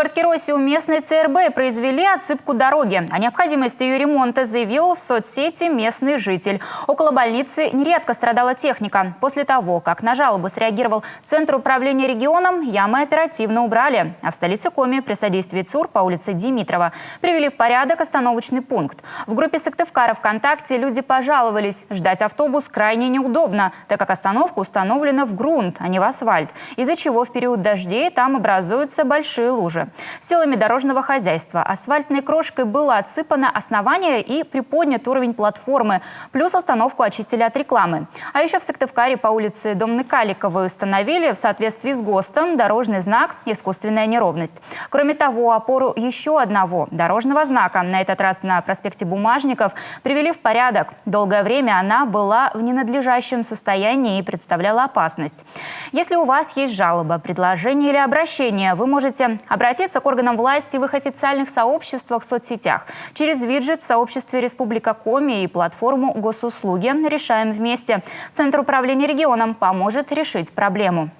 Карткиросе у местной ЦРБ произвели отсыпку дороги. О необходимости ее ремонта заявил в соцсети местный житель. Около больницы нередко страдала техника. После того, как на жалобу среагировал Центр управления регионом, ямы оперативно убрали. А в столице Коми при содействии ЦУР по улице Димитрова привели в порядок остановочный пункт. В группе Сыктывкара ВКонтакте люди пожаловались. Ждать автобус крайне неудобно, так как остановка установлена в грунт, а не в асфальт, из-за чего в период дождей там образуются большие лужи. Силами дорожного хозяйства асфальтной крошкой было отсыпано основание и приподнят уровень платформы. Плюс остановку очистили от рекламы. А еще в Сыктывкаре по улице Домны Каликовой установили в соответствии с ГОСТом дорожный знак «Искусственная неровность». Кроме того, опору еще одного дорожного знака, на этот раз на проспекте Бумажников, привели в порядок. Долгое время она была в ненадлежащем состоянии и представляла опасность. Если у вас есть жалоба, предложение или обращение, вы можете обратиться к органам власти в их официальных сообществах в соцсетях, через виджет в сообществе Республика Коми и платформу Госуслуги «Решаем вместе». Центр управления регионом поможет решить проблему.